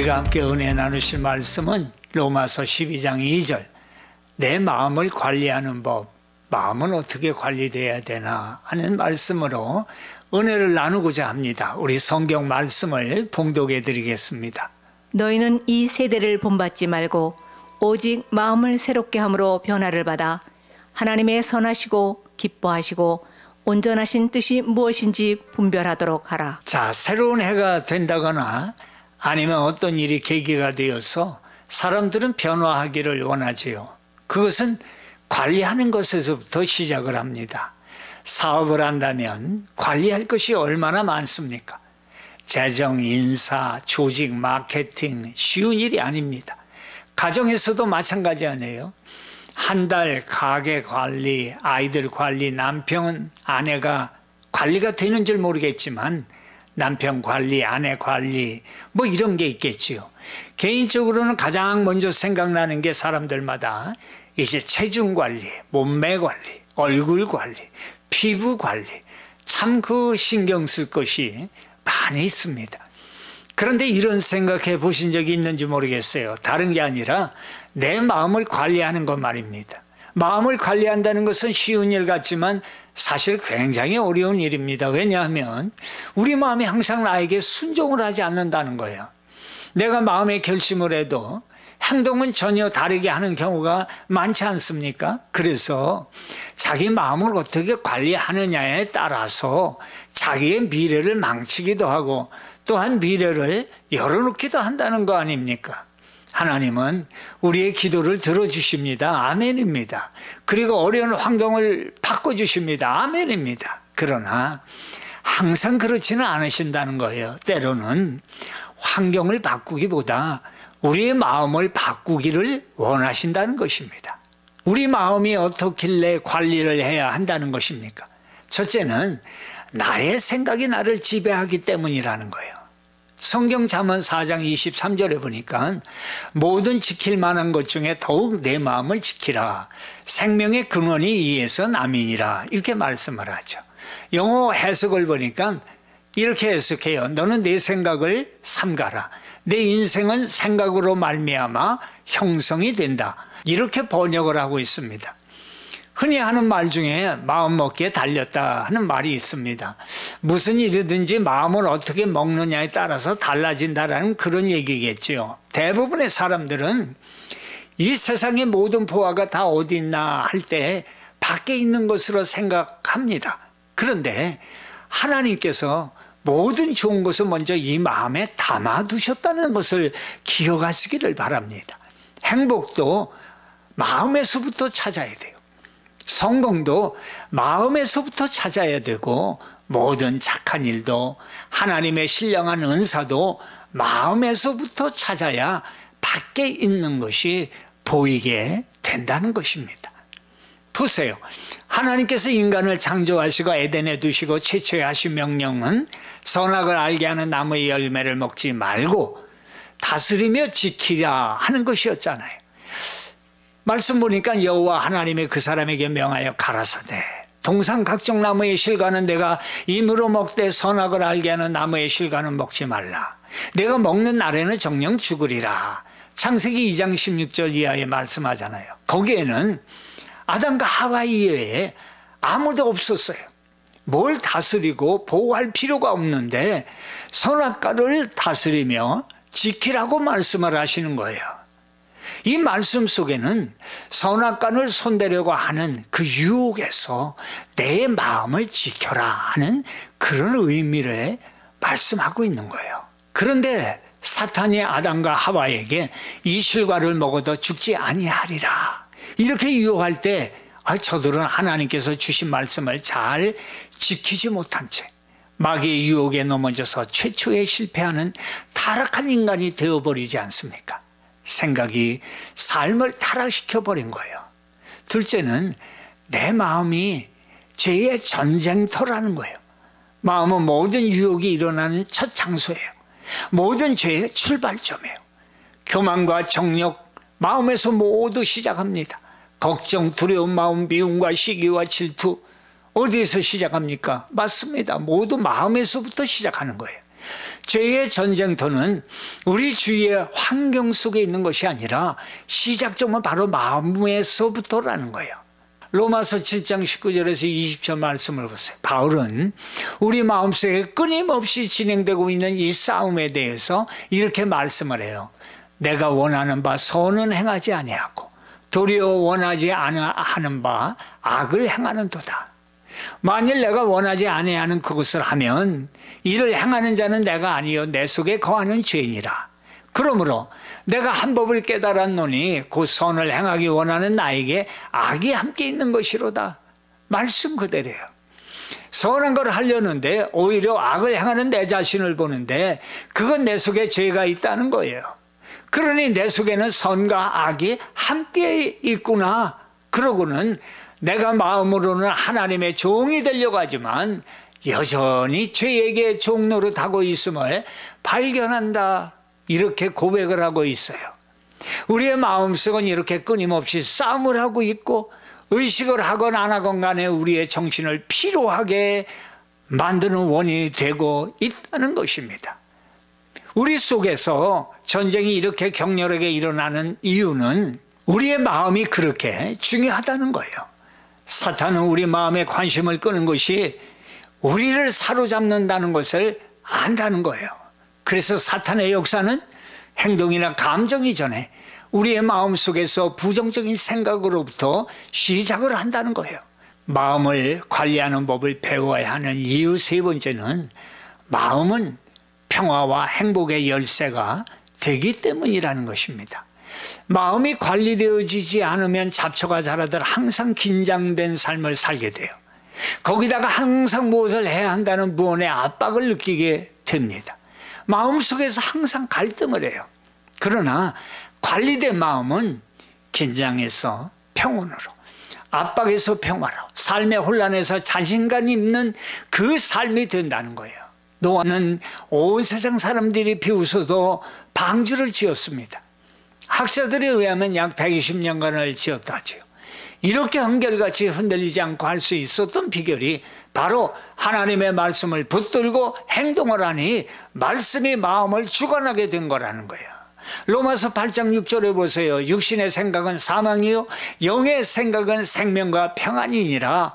우리가 함께 은혜 나누실 말씀은 로마서 12장 2절, 내 마음을 관리하는 법, 마음은 어떻게 관리돼야 되나 하는 말씀으로 은혜를 나누고자 합니다. 우리 성경 말씀을 봉독해 드리겠습니다. 너희는 이 세대를 본받지 말고 오직 마음을 새롭게 함으로 변화를 받아 하나님의 선하시고 기뻐하시고 온전하신 뜻이 무엇인지 분별하도록 하라. 자, 새로운 해가 된다거나 아니면 어떤 일이 계기가 되어서 사람들은 변화하기를 원하지요. 그것은 관리하는 것에서부터 시작을 합니다. 사업을 한다면 관리할 것이 얼마나 많습니까? 재정, 인사, 조직, 마케팅 쉬운 일이 아닙니다. 가정에서도 마찬가지 아니에요. 한 달 가게 관리, 아이들 관리, 남편, 아내가 관리가 되는 줄 모르겠지만 남편 관리, 아내 관리 뭐 이런 게 있겠지요. 개인적으로는 가장 먼저 생각나는 게 사람들마다 이제 체중 관리, 몸매 관리, 얼굴 관리, 피부 관리 참 그 신경 쓸 것이 많이 있습니다. 그런데 이런 생각해 보신 적이 있는지 모르겠어요. 다른 게 아니라 내 마음을 관리하는 것 말입니다. 마음을 관리한다는 것은 쉬운 일 같지만 사실 굉장히 어려운 일입니다. 왜냐하면 우리 마음이 항상 나에게 순종을 하지 않는다는 거예요. 내가 마음에 결심을 해도 행동은 전혀 다르게 하는 경우가 많지 않습니까? 그래서 자기 마음을 어떻게 관리하느냐에 따라서 자기의 미래를 망치기도 하고 또한 미래를 열어놓기도 한다는 거 아닙니까? 하나님은 우리의 기도를 들어주십니다. 아멘입니다. 그리고 어려운 환경을 바꿔주십니다. 아멘입니다. 그러나 항상 그렇지는 않으신다는 거예요. 때로는 환경을 바꾸기보다 우리의 마음을 바꾸기를 원하신다는 것입니다. 우리 마음이 어떻길래 관리를 해야 한다는 것입니까? 첫째는 나의 생각이 나를 지배하기 때문이라는 거예요. 성경 잠언 4장 23절에 보니까 모든 지킬 만한 것 중에 더욱 내 마음을 지키라. 생명의 근원이 이에서 남이니라. 이렇게 말씀을 하죠. 영어 해석을 보니까 이렇게 해석해요. 너는 내 생각을 삼가라. 내 인생은 생각으로 말미암아 형성이 된다. 이렇게 번역을 하고 있습니다. 흔히 하는 말 중에 마음 먹기에 달렸다 하는 말이 있습니다. 무슨 일이든지 마음을 어떻게 먹느냐에 따라서 달라진다라는 그런 얘기겠죠. 대부분의 사람들은 이 세상의 모든 보화가 다 어디 있나 할 때 밖에 있는 것으로 생각합니다. 그런데 하나님께서 모든 좋은 것을 먼저 이 마음에 담아두셨다는 것을 기억하시기를 바랍니다. 행복도 마음에서부터 찾아야 돼요. 성공도 마음에서부터 찾아야 되고 모든 착한 일도 하나님의 신령한 은사도 마음에서부터 찾아야 밖에 있는 것이 보이게 된다는 것입니다. 보세요. 하나님께서 인간을 창조하시고 에덴에 두시고 최초에 하신 명령은 선악을 알게 하는 나무의 열매를 먹지 말고 다스리며 지키라 하는 것이었잖아요. 말씀 보니까 여호와 하나님의 그 사람에게 명하여 가라사대 동산 각종 나무의 실과는 내가 임으로 먹되 선악을 알게 하는 나무의 실과는 먹지 말라. 내가 먹는 날에는 정녕 죽으리라. 창세기 2장 16절 이하에 말씀하잖아요. 거기에는 아담과 하와 이외에 아무도 없었어요. 뭘 다스리고 보호할 필요가 없는데 선악과를 다스리며 지키라고 말씀을 하시는 거예요. 이 말씀 속에는 선악과를 손대려고 하는 그 유혹에서 내 마음을 지켜라 하는 그런 의미를 말씀하고 있는 거예요. 그런데 사탄이 아담과 하와에게 이 실과를 먹어도 죽지 아니하리라 이렇게 유혹할 때 저들은 하나님께서 주신 말씀을 잘 지키지 못한 채 마귀의 유혹에 넘어져서 최초에 실패하는 타락한 인간이 되어버리지 않습니까? 생각이 삶을 타락시켜버린 거예요. 둘째는 내 마음이 죄의 전쟁터라는 거예요. 마음은 모든 유혹이 일어나는 첫 장소예요. 모든 죄의 출발점이에요. 교만과 정욕, 마음에서 모두 시작합니다. 걱정, 두려움, 마음, 미움과 시기와 질투 어디에서 시작합니까? 맞습니다. 모두 마음에서부터 시작하는 거예요. 죄의 전쟁터는 우리 주위의 환경 속에 있는 것이 아니라 시작점은 바로 마음에서부터라는 거예요. 로마서 7장 19절에서 20절 말씀을 보세요. 바울은 우리 마음속에 끊임없이 진행되고 있는 이 싸움에 대해서 이렇게 말씀을 해요. 내가 원하는 바 선은 행하지 아니하고 도리어 원하지 아니하는 바 악을 행하는도다. 만일 내가 원하지 아니하는 그것을 하면 이를 행하는 자는 내가 아니요 내 속에 거하는 죄이니라. 그러므로 내가 한 법을 깨달았노니 곧 선을 행하기 원하는 나에게 악이 함께 있는 것이로다. 말씀 그대로예요. 선한 걸 하려는데 오히려 악을 행하는 내 자신을 보는데 그건 내 속에 죄가 있다는 거예요. 그러니 내 속에는 선과 악이 함께 있구나. 그러고는 내가 마음으로는 하나님의 종이 되려고 하지만 여전히 죄에게 종 노릇하고 있음을 발견한다. 이렇게 고백을 하고 있어요. 우리의 마음속은 이렇게 끊임없이 싸움을 하고 있고 의식을 하건 안 하건 간에 우리의 정신을 피로하게 만드는 원인이 되고 있다는 것입니다. 우리 속에서 전쟁이 이렇게 격렬하게 일어나는 이유는 우리의 마음이 그렇게 중요하다는 거예요. 사탄은 우리 마음에 관심을 끄는 것이 우리를 사로잡는다는 것을 안다는 거예요. 그래서 사탄의 역사는 행동이나 감정이 전에 우리의 마음속에서 부정적인 생각으로부터 시작을 한다는 거예요. 마음을 관리하는 법을 배워야 하는 이유 세 번째는 마음은 평화와 행복의 열쇠가 되기 때문이라는 것입니다. 마음이 관리되어지지 않으면 잡초가 자라듯 항상 긴장된 삶을 살게 돼요. 거기다가 항상 무엇을 해야 한다는 무언의 압박을 느끼게 됩니다. 마음속에서 항상 갈등을 해요. 그러나 관리된 마음은 긴장에서 평온으로, 압박에서 평화로, 삶의 혼란에서 자신감 있는 그 삶이 된다는 거예요. 노아는 온 세상 사람들이 비웃어도 방주를 지었습니다. 학자들에 의하면 약 120년간을 지었다지요. 이렇게 한결같이 흔들리지 않고 할 수 있었던 비결이 바로 하나님의 말씀을 붙들고 행동을 하니 말씀이 마음을 주관하게 된 거라는 거예요. 로마서 8장 6절에 보세요. 육신의 생각은 사망이요 영의 생각은 생명과 평안이니라.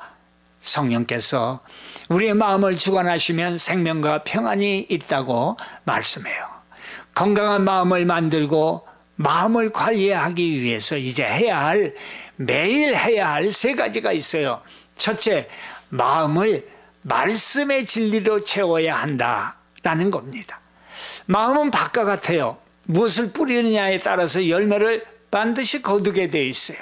성령께서 우리의 마음을 주관하시면 생명과 평안이 있다고 말씀해요. 건강한 마음을 만들고 마음을 관리하기 위해서 이제 매일 해야 할 세 가지가 있어요. 첫째, 마음을 말씀의 진리로 채워야 한다라는 겁니다. 마음은 밭과 같아요. 무엇을 뿌리느냐에 따라서 열매를 반드시 거두게 돼 있어요.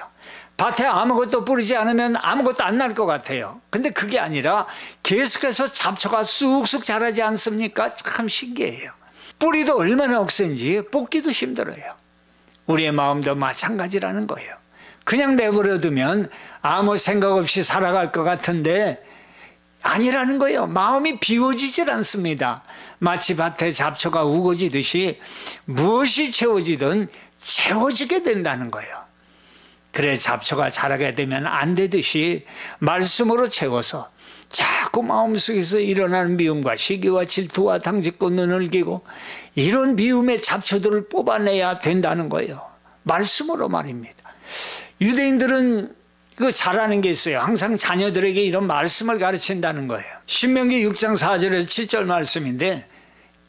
밭에 아무것도 뿌리지 않으면 아무것도 안 날 것 같아요. 근데 그게 아니라 계속해서 잡초가 쑥쑥 자라지 않습니까? 참 신기해요. 뿌리도 얼마나 억센지 뽑기도 힘들어요. 우리의 마음도 마찬가지라는 거예요. 그냥 내버려두면 아무 생각 없이 살아갈 것 같은데 아니라는 거예요. 마음이 비워지질 않습니다. 마치 밭에 잡초가 우거지듯이 무엇이 채워지든 채워지게 된다는 거예요. 그래 잡초가 자라게 되면 안 되듯이 말씀으로 채워서 자꾸 마음속에서 일어나는 미움과 시기와 질투와 당짓고 눈을 기고 이런 미움의 잡초들을 뽑아내야 된다는 거예요. 말씀으로 말입니다. 유대인들은 잘하는 게 있어요. 항상 자녀들에게 이런 말씀을 가르친다는 거예요. 신명기 6장 4절에서 7절 말씀인데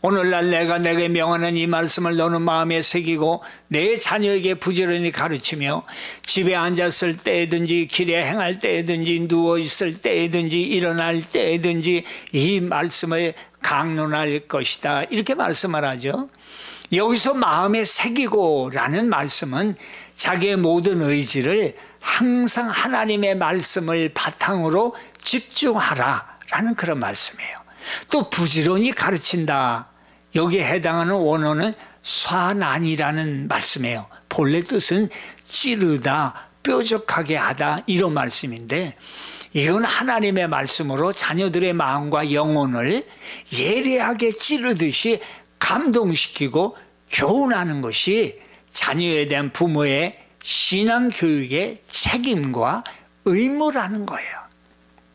오늘날 내가 내게 명하는 이 말씀을 너는 마음에 새기고 내 자녀에게 부지런히 가르치며 집에 앉았을 때든지 길에 행할 때든지 누워있을 때든지 일어날 때든지 이 말씀을 강론할 것이다. 이렇게 말씀을 하죠. 여기서 마음에 새기고라는 말씀은 자기의 모든 의지를 항상 하나님의 말씀을 바탕으로 집중하라라는 그런 말씀이에요. 또 부지런히 가르친다. 여기에 해당하는 원어는 쏴난이라는 말씀이에요. 본래 뜻은 찌르다, 뾰족하게 하다 이런 말씀인데 이건 하나님의 말씀으로 자녀들의 마음과 영혼을 예리하게 찌르듯이 감동시키고 교훈하는 것이 자녀에 대한 부모의 신앙교육의 책임과 의무라는 거예요.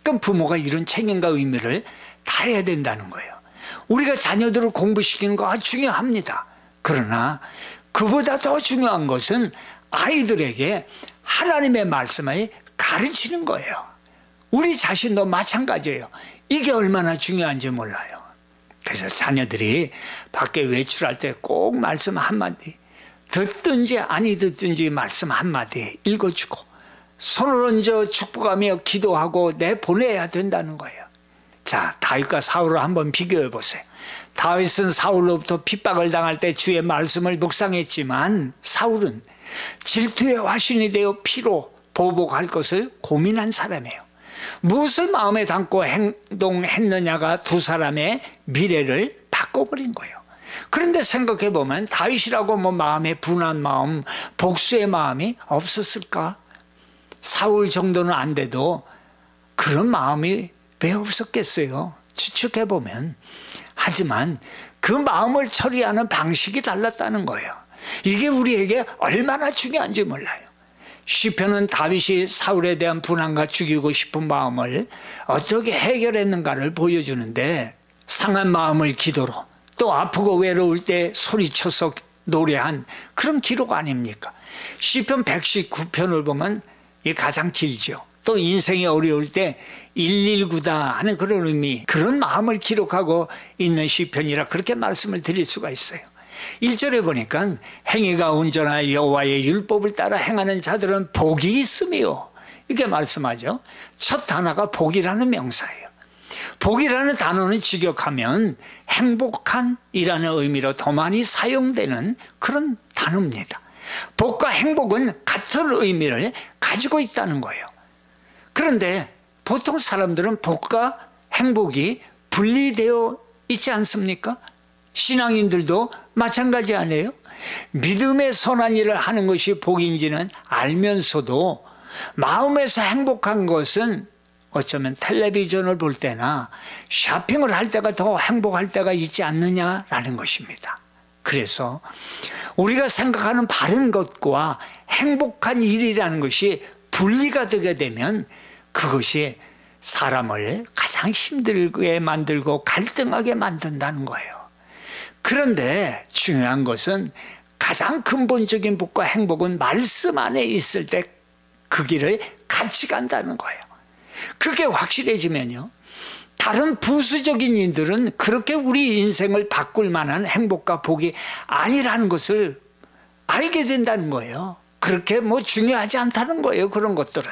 그럼 부모가 이런 책임과 의무를 다해야 된다는 거예요. 우리가 자녀들을 공부시키는 거 아주 중요합니다. 그러나 그보다 더 중요한 것은 아이들에게 하나님의 말씀을 가르치는 거예요. 우리 자신도 마찬가지예요. 이게 얼마나 중요한지 몰라요. 그래서 자녀들이 밖에 외출할 때 꼭 말씀 한마디, 듣든지 아니 듣든지 말씀 한마디 읽어주고 손을 얹어 축복하며 기도하고 내보내야 된다는 거예요. 자, 다윗과 사울을 한번 비교해 보세요. 다윗은 사울로부터 핍박을 당할 때 주의 말씀을 묵상했지만 사울은 질투의 화신이 되어 피로 보복할 것을 고민한 사람이에요. 무엇을 마음에 담고 행동했느냐가 두 사람의 미래를 바꿔버린 거예요. 그런데 생각해 보면 다윗이라고 뭐 마음에 분한 마음, 복수의 마음이 없었을까? 사울 정도는 안 돼도 그런 마음이 왜 없었겠어요? 추측해 보면. 하지만 그 마음을 처리하는 방식이 달랐다는 거예요. 이게 우리에게 얼마나 중요한지 몰라요. 시편은 다윗이 사울에 대한 분함과 죽이고 싶은 마음을 어떻게 해결했는가를 보여주는데, 상한 마음을 기도로, 또 아프고 외로울 때 소리쳐서 노래한 그런 기록 아닙니까? 시편 119편을 보면 이게 가장 길죠. 또 인생이 어려울 때 119다 하는 그런 의미, 그런 마음을 기록하고 있는 시편이라 그렇게 말씀을 드릴 수가 있어요. 1절에 보니까 행위가 온전하여 여호와의 율법을 따라 행하는 자들은 복이 있으며, 이렇게 말씀하죠. 첫 단어가 복이라는 명사예요. 복이라는 단어는 직역하면 행복한이라는 의미로 더 많이 사용되는 그런 단어입니다. 복과 행복은 같은 의미를 가지고 있다는 거예요. 그런데 보통 사람들은 복과 행복이 분리되어 있지 않습니까? 신앙인들도 마찬가지 아니에요? 믿음의 선한 일을 하는 것이 복인지는 알면서도 마음에서 행복한 것은 어쩌면 텔레비전을 볼 때나 쇼핑을 할 때가 더 행복할 때가 있지 않느냐라는 것입니다. 그래서 우리가 생각하는 바른 것과 행복한 일이라는 것이 분리가 되게 되면 그것이 사람을 가장 힘들게 만들고 갈등하게 만든다는 거예요. 그런데 중요한 것은 가장 근본적인 복과 행복은 말씀 안에 있을 때 그 길을 같이 간다는 거예요. 그게 확실해지면요, 다른 부수적인 일들은 그렇게 우리 인생을 바꿀 만한 행복과 복이 아니라는 것을 알게 된다는 거예요. 그렇게 뭐 중요하지 않다는 거예요. 그런 것들은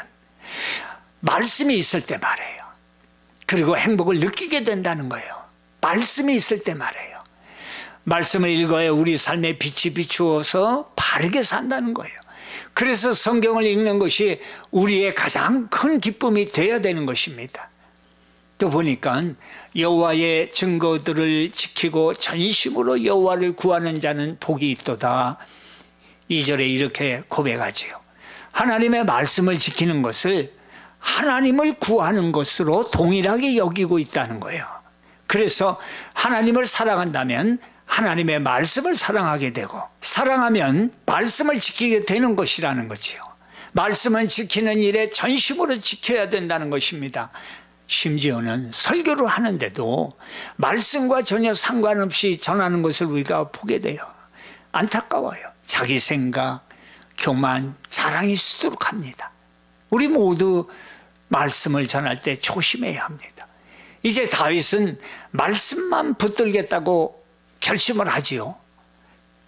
말씀이 있을 때 말해요. 그리고 행복을 느끼게 된다는 거예요. 말씀이 있을 때 말해요. 말씀을 읽어야 우리 삶에 빛이 비추어서 바르게 산다는 거예요. 그래서 성경을 읽는 것이 우리의 가장 큰 기쁨이 되어야 되는 것입니다. 또 보니까 여호와의 증거들을 지키고 전심으로 여호와를 구하는 자는 복이 있도다. 2절에 이렇게 고백하지요. 하나님의 말씀을 지키는 것을 하나님을 구하는 것으로 동일하게 여기고 있다는 거예요. 그래서 하나님을 사랑한다면 하나님의 말씀을 사랑하게 되고, 사랑하면 말씀을 지키게 되는 것이라는 거지요. 말씀은 지키는 일에 전심으로 지켜야 된다는 것입니다. 심지어는 설교를 하는데도 말씀과 전혀 상관없이 전하는 것을 우리가 보게 돼요. 안타까워요. 자기 생각, 교만, 자랑이 있도록 합니다. 우리 모두 말씀을 전할 때 조심해야 합니다. 이제 다윗은 말씀만 붙들겠다고 결심을 하지요.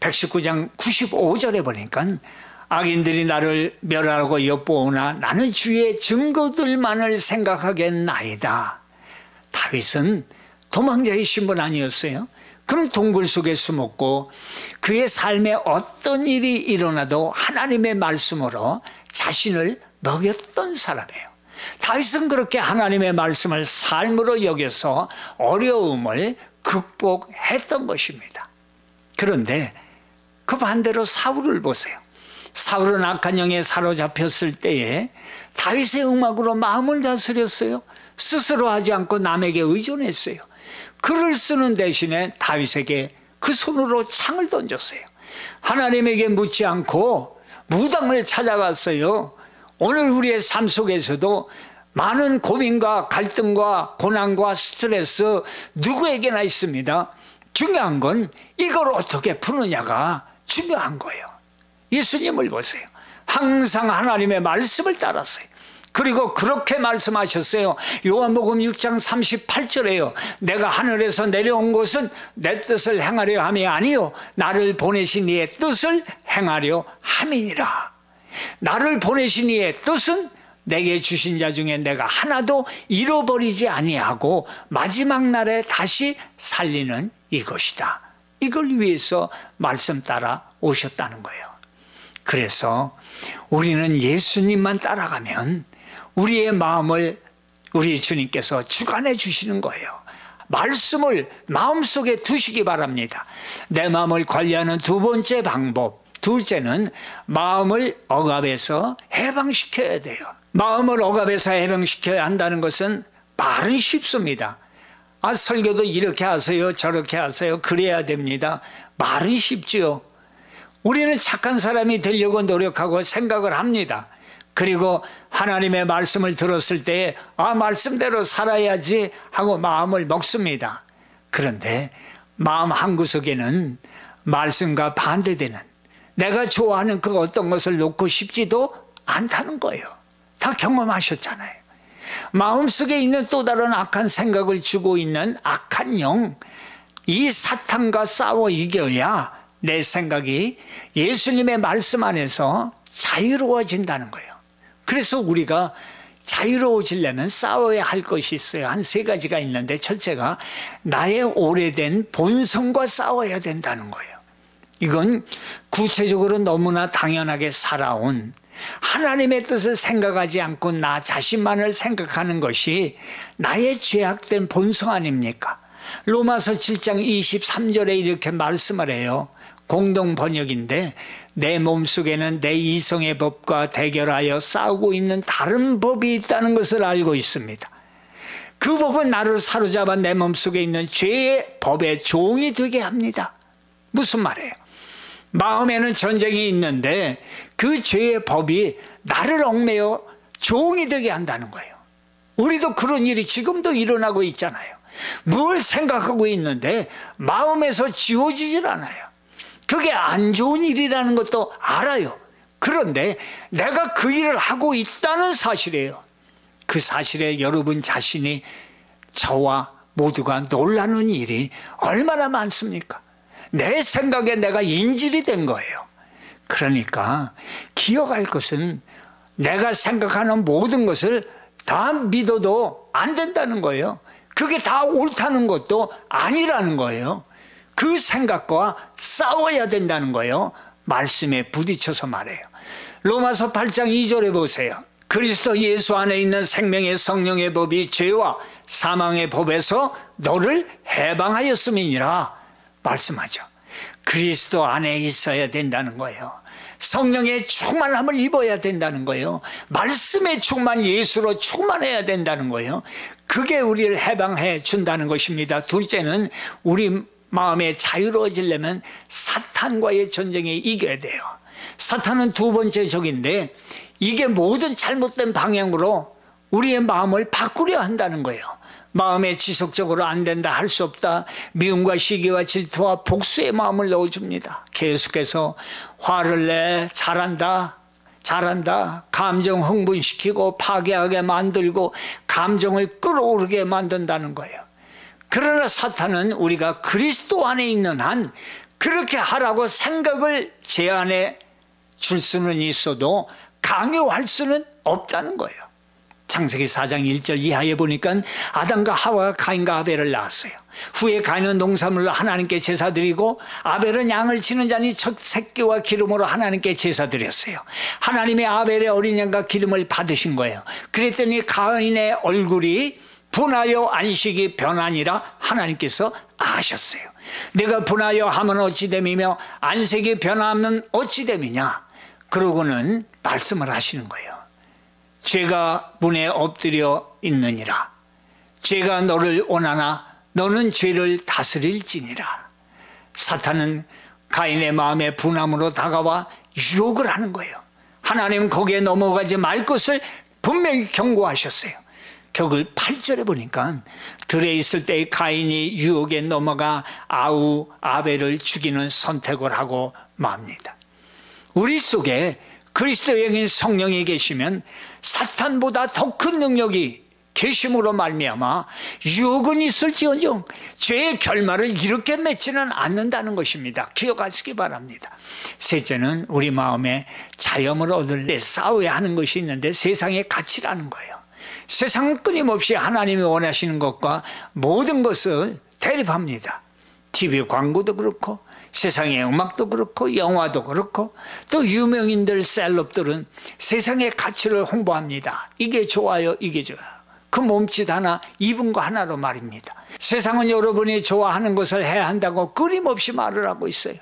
119장 95절에 보니까 악인들이 나를 멸하고 엿보오나 나는 주의 증거들만을 생각하겠나이다. 다윗은 도망자의 신분 아니었어요? 그럼 동굴 속에 숨었고 그의 삶에 어떤 일이 일어나도 하나님의 말씀으로 자신을 먹였던 사람이에요. 다윗은 그렇게 하나님의 말씀을 삶으로 여겨서 어려움을 극복했던 것입니다. 그런데 그 반대로 사울을 보세요. 사울은 악한 영에 사로잡혔을 때에 다윗의 음악으로 마음을 다스렸어요. 스스로 하지 않고 남에게 의존했어요. 글을 쓰는 대신에 다윗에게 그 손으로 창을 던졌어요. 하나님에게 묻지 않고 무당을 찾아갔어요. 오늘 우리의 삶 속에서도 많은 고민과 갈등과 고난과 스트레스 누구에게나 있습니다. 중요한 건 이걸 어떻게 푸느냐가 중요한 거예요. 예수님을 보세요. 항상 하나님의 말씀을 따랐어요. 그리고 그렇게 말씀하셨어요. 요한복음 6장 38절에요. 내가 하늘에서 내려온 것은 내 뜻을 행하려 함이 아니요 나를 보내신 이의 뜻을 행하려 함이니라. 나를 보내신 이의 뜻은 내게 주신 자 중에 내가 하나도 잃어버리지 아니하고 마지막 날에 다시 살리는 이것이다. 이걸 위해서 말씀 따라 오셨다는 거예요. 그래서 우리는 예수님만 따라가면 우리의 마음을 우리 주님께서 주관해 주시는 거예요. 말씀을 마음속에 두시기 바랍니다. 내 마음을 관리하는 두 번째 방법, 둘째는 마음을 억압에서 해방시켜야 돼요. 마음을 억압에서 해방시켜야 한다는 것은 말은 쉽습니다. 설교도 이렇게 하세요, 저렇게 하세요, 그래야 됩니다. 말은 쉽지요. 우리는 착한 사람이 되려고 노력하고 생각을 합니다. 그리고 하나님의 말씀을 들었을 때 말씀대로 살아야지 하고 마음을 먹습니다. 그런데 마음 한구석에는 말씀과 반대되는, 내가 좋아하는 그 어떤 것을 놓고 싶지도 않다는 거예요. 다 경험하셨잖아요. 마음속에 있는 또 다른 악한 생각을 주고 있는 악한 영, 이 사탄과 싸워 이겨야 내 생각이 예수님의 말씀 안에서 자유로워진다는 거예요. 그래서 우리가 자유로워지려면 싸워야 할 것이 있어요. 한 3가지가 있는데, 첫째가 나의 오래된 본성과 싸워야 된다는 거예요. 이건 구체적으로 너무나 당연하게 살아온, 하나님의 뜻을 생각하지 않고 나 자신만을 생각하는 것이 나의 죄악된 본성 아닙니까? 로마서 7장 23절에 이렇게 말씀을 해요. 공동 번역인데, 내 몸속에는 내 이성의 법과 대결하여 싸우고 있는 다른 법이 있다는 것을 알고 있습니다. 그 법은 나를 사로잡아 내 몸속에 있는 죄의 법의 종이 되게 합니다. 무슨 말이에요? 마음에는 전쟁이 있는데 그 죄의 법이 나를 얽매여 종이 되게 한다는 거예요. 우리도 그런 일이 지금도 일어나고 있잖아요. 뭘 생각하고 있는데 마음에서 지워지질 않아요. 그게 안 좋은 일이라는 것도 알아요. 그런데 내가 그 일을 하고 있다는 사실이에요. 그 사실에 여러분 자신이, 저와 모두가 놀라는 일이 얼마나 많습니까? 내 생각에 내가 인질이 된 거예요. 그러니까 기억할 것은 내가 생각하는 모든 것을 다 믿어도 안 된다는 거예요. 그게 다 옳다는 것도 아니라는 거예요. 그 생각과 싸워야 된다는 거예요. 말씀에 부딪혀서 말해요. 로마서 8장 2절에 보세요. 그리스도 예수 안에 있는 생명의 성령의 법이 죄와 사망의 법에서 너를 해방하였음이니라 말씀하죠. 그리스도 안에 있어야 된다는 거예요. 성령의 충만함을 입어야 된다는 거예요. 말씀의 충만, 예수로 충만해야 된다는 거예요. 그게 우리를 해방해 준다는 것입니다. 둘째는 우리 마음에 자유로워지려면 사탄과의 전쟁에 이겨야 돼요. 사탄은 두 번째 적인데, 이게 모든 잘못된 방향으로 우리의 마음을 바꾸려 한다는 거예요. 마음에 지속적으로 안 된다, 할 수 없다, 미움과 시기와 질투와 복수의 마음을 넣어줍니다. 계속해서 화를 내, 잘한다, 감정 흥분시키고 파괴하게 만들고 감정을 끌어오르게 만든다는 거예요. 그러나 사탄은 우리가 그리스도 안에 있는 한 그렇게 하라고 생각을 제안해 줄 수는 있어도 강요할 수는 없다는 거예요. 창세기 4장 1절 이하에 보니까 아담과 하와가 가인과 아벨을 낳았어요. 후에 가인은 농산물로 하나님께 제사 드리고 아벨은 양을 치는 자니 첫 새끼와 기름으로 하나님께 제사 드렸어요. 하나님의 아벨의 어린 양과 기름을 받으신 거예요. 그랬더니 가인의 얼굴이 분하여 안식이 변하니라 하나님께서 아셨어요. 내가 분하여 하면 어찌 됨이며 안식이 변하면 어찌 됨이냐. 그러고는 말씀을 하시는 거예요. 죄가 문에 엎드려 있느니라. 죄가 너를 원하나 너는 죄를 다스릴지니라. 사탄은 가인의 마음에 분함으로 다가와 유혹을 하는 거예요. 하나님은 거기에 넘어가지 말 것을 분명히 경고하셨어요. 결국 8절에 보니까 들에 있을 때 가인이 유혹에 넘어가 아벨을 죽이는 선택을 하고 맙니다. 우리 속에 그리스도의 영인 성령이 계시면 사탄보다 더 큰 능력이 계심으로 말미암아 유혹은 있을지언정 죄의 결말을 이렇게 맺지는 않는다는 것입니다. 기억하시기 바랍니다. 셋째는 우리 마음에 자염을 얻을 때 싸워야 하는 것이 있는데 세상의 가치라는 거예요. 세상은 끊임없이 하나님이 원하시는 것과 모든 것을 대립합니다. TV 광고도 그렇고 세상의 음악도 그렇고 영화도 그렇고 또 유명인들 셀럽들은 세상의 가치를 홍보합니다. 이게 좋아요, 이게 좋아요. 그 몸짓 하나, 입은 거 하나로 말입니다. 세상은 여러분이 좋아하는 것을 해야 한다고 끊임없이 말을 하고 있어요.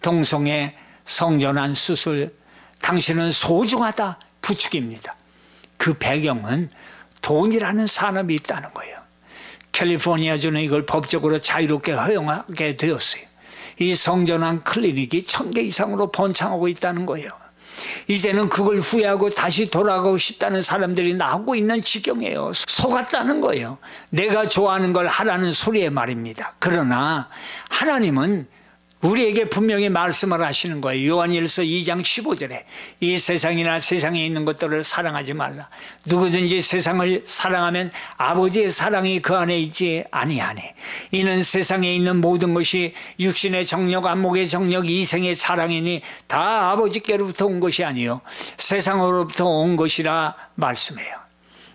동성애, 성전환 수술, 당신은 소중하다 부추깁니다. 그 배경은 돈이라는 산업이 있다는 거예요. 캘리포니아주는 이걸 법적으로 자유롭게 허용하게 되었어요. 이 성전환 클리닉이 1000개 이상으로 번창하고 있다는 거예요. 이제는 그걸 후회하고 다시 돌아가고 싶다는 사람들이 나오고 있는 지경이에요. 속았다는 거예요. 내가 좋아하는 걸 하라는 소리의 말입니다. 그러나 하나님은 우리에게 분명히 말씀을 하시는 거예요. 요한일서 2장 15절에 이 세상이나 세상에 있는 것들을 사랑하지 말라. 누구든지 세상을 사랑하면 아버지의 사랑이 그 안에 있지 아니하니 이는 세상에 있는 모든 것이 육신의 정력, 안목의 정력, 이생의 사랑이니 다 아버지께로부터 온 것이 아니요 세상으로부터 온 것이라 말씀해요.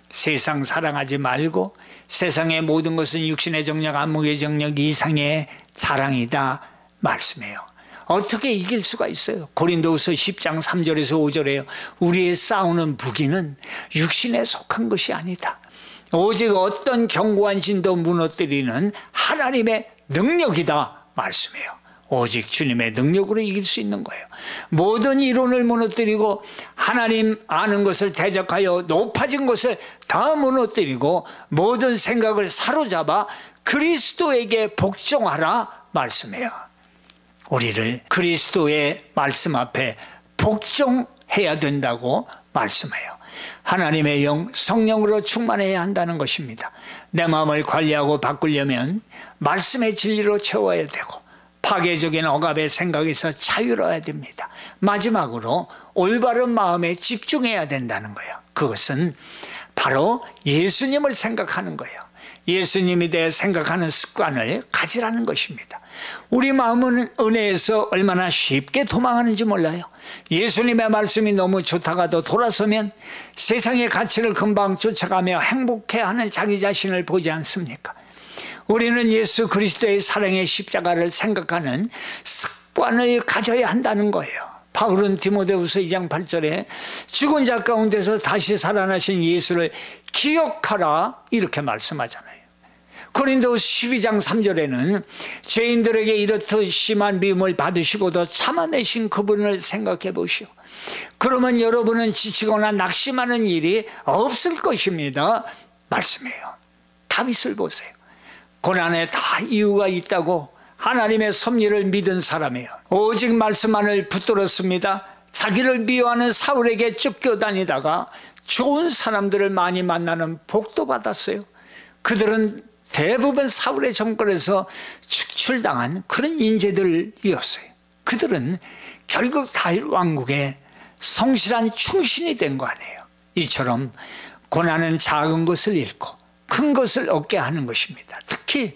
세상 사랑하지 말고 세상의 모든 것은 육신의 정력, 안목의 정력, 이상의 사랑이다 말씀해요. 어떻게 이길 수가 있어요? 고린도후서 10장 3절에서 5절에요. 우리의 싸우는 무기는 육신에 속한 것이 아니다. 오직 어떤 견고한 진도 무너뜨리는 하나님의 능력이다 말씀해요. 오직 주님의 능력으로 이길 수 있는 거예요. 모든 이론을 무너뜨리고 하나님 아는 것을 대적하여 높아진 것을 다 무너뜨리고 모든 생각을 사로잡아 그리스도에게 복종하라 말씀해요. 우리를 그리스도의 말씀 앞에 복종해야 된다고 말씀해요. 하나님의 영, 성령으로 충만해야 한다는 것입니다. 내 마음을 관리하고 바꾸려면 말씀의 진리로 채워야 되고 파괴적인 억압의 생각에서 자유로워야 됩니다. 마지막으로 올바른 마음에 집중해야 된다는 거예요. 그것은 바로 예수님을 생각하는 거예요. 예수님에 대해 생각하는 습관을 가지라는 것입니다. 우리 마음은 은혜에서 얼마나 쉽게 도망하는지 몰라요. 예수님의 말씀이 너무 좋다가도 돌아서면 세상의 가치를 금방 쫓아가며 행복해하는 자기 자신을 보지 않습니까? 우리는 예수 그리스도의 사랑의 십자가를 생각하는 습관을 가져야 한다는 거예요. 바울은 디모데후서 2장 8절에 죽은 자 가운데서 다시 살아나신 예수를 기억하라 이렇게 말씀하잖아요. 고린도후서 12장 3절에는 죄인들에게 이렇듯 심한 미움을 받으시고도 참아내신 그분을 생각해 보시오. 그러면 여러분은 지치거나 낙심하는 일이 없을 것입니다 말씀해요. 다윗을 보세요. 고난에 다 이유가 있다고 하나님의 섭리를 믿은 사람이에요. 오직 말씀만을 붙들었습니다. 자기를 미워하는 사울에게 쫓겨다니다가 좋은 사람들을 많이 만나는 복도 받았어요. 그들은 대부분 사울의 정권에서 축출당한 그런 인재들이었어요. 그들은 결국 다윗 왕국의 성실한 충신이 된 거 아니에요. 이처럼 고난은 작은 것을 잃고 큰 것을 얻게 하는 것입니다. 특히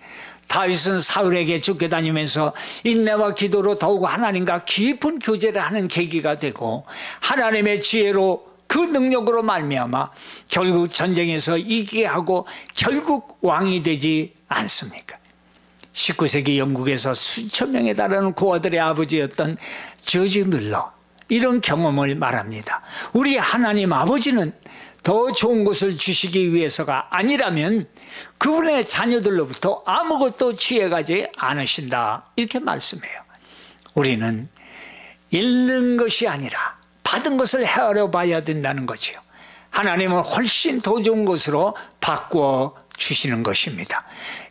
다윗은 사울에게 쫓겨다니면서 인내와 기도로 더욱 하나님과 깊은 교제를 하는 계기가 되고 하나님의 지혜로 그 능력으로 말미암아 결국 전쟁에서 이기게 하고 결국 왕이 되지 않습니까? 19세기 영국에서 수천 명에 달하는 고아들의 아버지였던 저지 뮬러, 이런 경험을 말합니다. 우리 하나님 아버지는 더 좋은 것을 주시기 위해서가 아니라면 그분의 자녀들로부터 아무것도 취해가지 않으신다 이렇게 말씀해요. 우리는 잃는 것이 아니라 받은 것을 헤아려 봐야 된다는 거죠. 하나님은 훨씬 더 좋은 것으로 바꾸어 주시는 것입니다.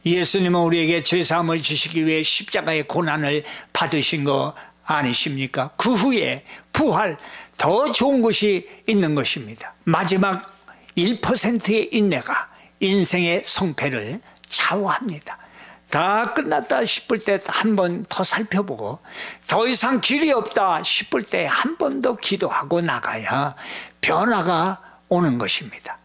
예수님은 우리에게 죄사함을 주시기 위해 십자가의 고난을 받으신 거 아니십니까? 그 후에 부활, 더 좋은 것이 있는 것입니다. 마지막 1%의 인내가 인생의 성패를 좌우합니다. 다 끝났다 싶을 때 한 번 더 살펴보고 더 이상 길이 없다 싶을 때 한 번 더 기도하고 나가야 변화가 오는 것입니다.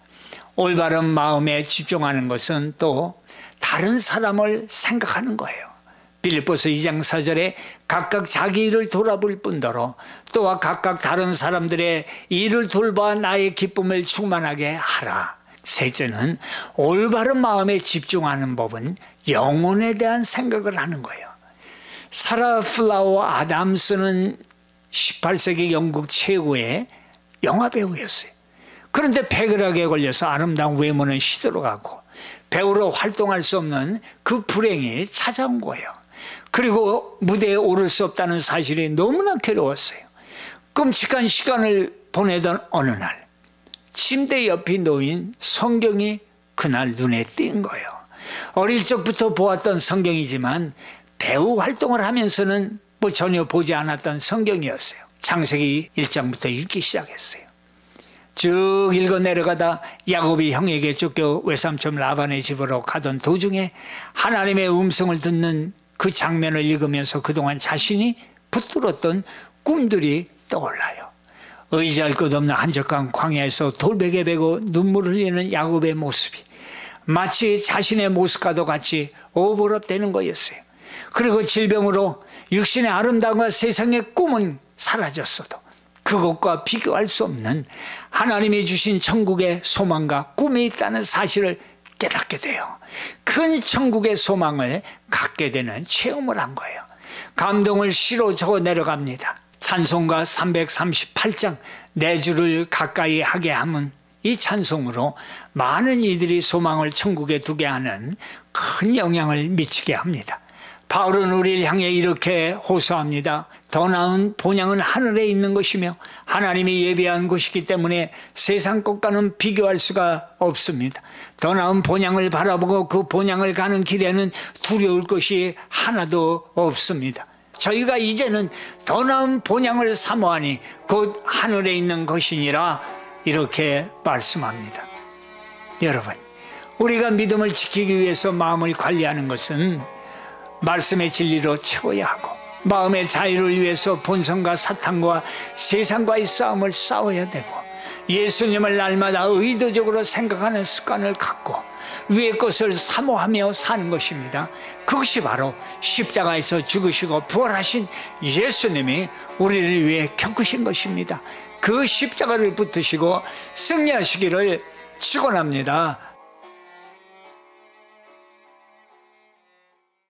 올바른 마음에 집중하는 것은 또 다른 사람을 생각하는 거예요. 빌립보서 2장 4절에 각각 자기 일을 돌아볼 뿐더러 또한 각각 다른 사람들의 일을 돌봐 나의 기쁨을 충만하게 하라. 셋째는 올바른 마음에 집중하는 법은 영혼에 대한 생각을 하는 거예요. 사라 플라워 아담스는 18세기 영국 최고의 영화배우였어요. 그런데 폐결핵에 걸려서 아름다운 외모는 시들어가고 배우로 활동할 수 없는 그 불행이 찾아온 거예요. 그리고 무대에 오를 수 없다는 사실이 너무나 괴로웠어요. 끔찍한 시간을 보내던 어느 날 침대 옆에 놓인 성경이 그날 눈에 띈 거예요. 어릴 적부터 보았던 성경이지만 배우 활동을 하면서는 전혀 보지 않았던 성경이었어요. 창세기 1장부터 읽기 시작했어요. 쭉 읽어 내려가다 야곱이 형에게 쫓겨 외삼촌 라반의 집으로 가던 도중에 하나님의 음성을 듣는 그 장면을 읽으면서 그동안 자신이 붙들었던 꿈들이 떠올라요. 의지할 것 없는 한적한 광야에서 돌베개 베고 눈물을 흘리는 야곱의 모습이 마치 자신의 모습과도 같이 오버랩되는 거였어요. 그리고 질병으로 육신의 아름다움과 세상의 꿈은 사라졌어도 그것과 비교할 수 없는 하나님이 주신 천국의 소망과 꿈이 있다는 사실을 깨닫게 돼요. 큰 천국의 소망을 갖게 되는 체험을 한 거예요. 감동을 시로 적어 내려갑니다. 찬송가 338장 내 주를 가까이 하게 함은 이 찬송으로 많은 이들이 소망을 천국에 두게 하는 큰 영향을 미치게 합니다. 바울은 우리를 향해 이렇게 호소합니다. 더 나은 본향은 하늘에 있는 것이며 하나님이 예비한 곳이기 때문에 세상 것과는 비교할 수가 없습니다. 더 나은 본향을 바라보고 그 본향을 가는 길에는 두려울 것이 하나도 없습니다. 저희가 이제는 더 나은 본향을 사모하니 곧 하늘에 있는 것이니라 이렇게 말씀합니다. 여러분, 우리가 믿음을 지키기 위해서 마음을 관리하는 것은 말씀의 진리로 채워야 하고 마음의 자유를 위해서 본성과 사탄과 세상과의 싸움을 싸워야 되고 예수님을 날마다 의도적으로 생각하는 습관을 갖고 위의 것을 사모하며 사는 것입니다. 그것이 바로 십자가에서 죽으시고 부활하신 예수님이 우리를 위해 겪으신 것입니다. 그 십자가를 붙드시고 승리하시기를 축원합니다.